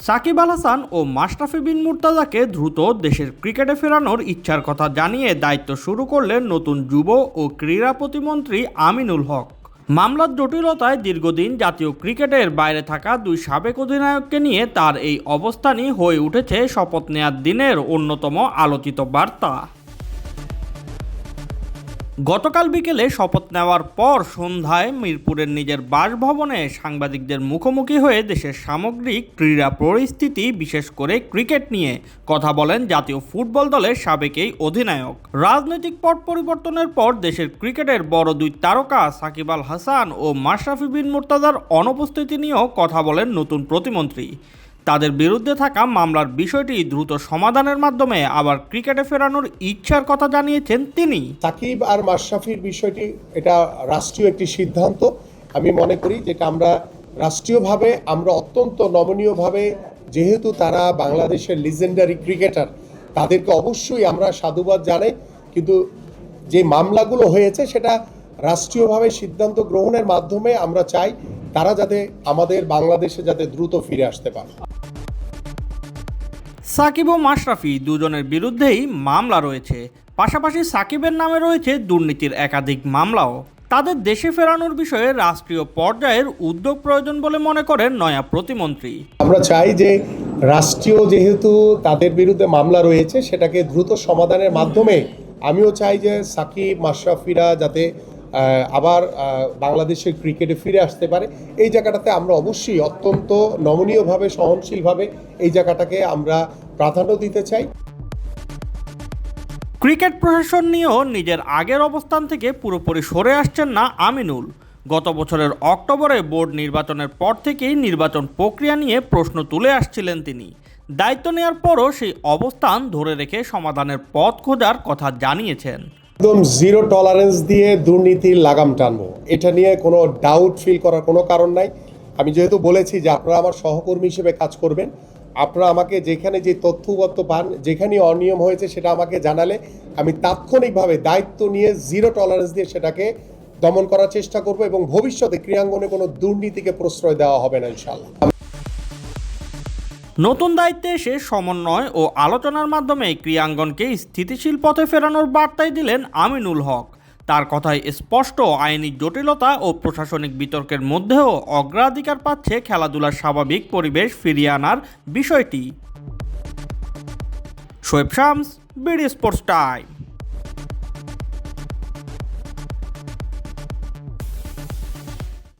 সাকিব আল হাসান ও মাশরাফি বিন মুর্তজাকে দ্রুত দেশের ক্রিকেটে ফেরানোর ইচ্ছার কথা জানিয়ে দায়িত্ব শুরু করলেন নতুন যুব ও ক্রীড়া প্রতিমন্ত্রী আমিনুল হক। মামলার জটিলতায় দীর্ঘদিন জাতীয় ক্রিকেটের বাইরে থাকা দুই সাবেক অধিনায়ককে নিয়ে তার এই অবস্থানই হয়ে উঠেছে শপথ নেয়ার দিনের অন্যতম আলোচিত বার্তা। গতকাল বিকেলে শপথ নেওয়ার পর সন্ধ্যায় মিরপুরের নিজের বাসভবনে সাংবাদিকদের মুখোমুখি হয়ে দেশের সামগ্রিক ক্রীড়া পরিস্থিতি বিশেষ করে ক্রিকেট নিয়ে কথা বলেন জাতীয় ফুটবল দলের সাবেক এই অধিনায়ক। রাজনৈতিক পট পরিবর্তনের পর দেশের ক্রিকেটের বড় দুই তারকা সাকিব আল হাসান ও মাশরাফি বিন মুর্তজার অনুপস্থিতি নিয়েও কথা বলেন নতুন প্রতিমন্ত্রী। তাদের বিরুদ্ধে থাকা মামলার বিষয়টি দ্রুত সমাধানের মাধ্যমে আবার ক্রিকেটে ফেরানোর ইচ্ছার কথা জানিয়েছেন তিনি। সাকিব আর মাশরাফির বিষয়টি এটা রাষ্ট্রীয় একটি সিদ্ধান্ত। আমি মনে করি যেটা আমরা রাষ্ট্রীয়ভাবে আমরা অত্যন্ত নমনীয়ভাবে, যেহেতু তারা বাংলাদেশের লিজেন্ডারি ক্রিকেটার, তাদেরকে অবশ্যই আমরা সাধুবাদ জানাই। কিন্তু যে মামলাগুলো হয়েছে সেটা রাষ্ট্রীয়ভাবে সিদ্ধান্ত গ্রহণের মাধ্যমে আমরা চাই তারা যাতে আমাদের বাংলাদেশে যাতে দ্রুত ফিরে আসতে পারে। সাকিব ও মাশরাফি দুজনের বিরুদ্ধেই মামলা রয়েছে, পাশাপাশি সাকিবের নামে রয়েছে দুর্নীতির একাধিক মামলাও। তাদের দেশে ফেরানোর বিষয়ে রাষ্ট্রীয় পর্যায়ের উদ্যোগ প্রয়োজন বলে মনে করেন নয়া প্রতিমন্ত্রী। আমরা চাই যে রাষ্ট্রীয় যেহেতু তাদের বিরুদ্ধে মামলা রয়েছে সেটাকে দ্রুত সমাধানের মাধ্যমে আমিও চাই যে সাকিব মাশরাফিরা যাতে আবার বাংলাদেশের ক্রিকেটে ফিরে আসতে পারে। এই জায়গাটাতে আমরা অবশ্যই অত্যন্ত নমনীয়ভাবে, সহনশীলভাবে এই জায়গাটাকে আমরা প্রাধান্য দিতে চাই। ক্রিকেট প্রশাসন নিয়েও নিজের আগের অবস্থান থেকে পুরোপুরি সরে আসছেন না আমিনুল। গত বছরের অক্টোবরে বোর্ড নির্বাচনের পর থেকেই নির্বাচন প্রক্রিয়া নিয়ে প্রশ্ন তুলে আসছিলেন তিনি। দায়িত্ব নেওয়ার পরও সেই অবস্থান ধরে রেখে সমাধানের পথ খোঁজার কথা জানিয়েছেন। একদম জিরো টলারেন্স দিয়ে দুর্নীতির লাগাম টানবো, এটা নিয়ে কোনো ডাউট ফিল করার কোনো কারণ নাই। আমি যেহেতু বলেছি যে আপনারা আমার সহকর্মী হিসেবে কাজ করবেন, আপনারা আমাকে যেখানে যে তথ্যগত পান, যেখানে অনিয়ম হয়েছে সেটা আমাকে জানালে আমি তাৎক্ষণিকভাবে দায়িত্ব নিয়ে জিরো টলারেন্স দিয়ে সেটাকে দমন করার চেষ্টা করব এবং ভবিষ্যতে ক্রীড়াঙ্গনে কোনো দুর্নীতিকে প্রশ্রয় দেওয়া হবে না ইনশাআল্লাহ। নতুন দায়িত্বে এসে সমন্বয় ও আলোচনার মাধ্যমে ক্রীড়াঙ্গনকে স্থিতিশীল পথে ফেরানোর বার্তাই দিলেন আমিনুল হক। তার কথায় স্পষ্ট, আইনি জটিলতা ও প্রশাসনিক বিতর্কের মধ্যেও অগ্রাধিকার পাচ্ছে খেলাধুলার স্বাভাবিক পরিবেশ ফিরিয়ে আনার বিষয়টি। Shoaib Shams, BD sports time.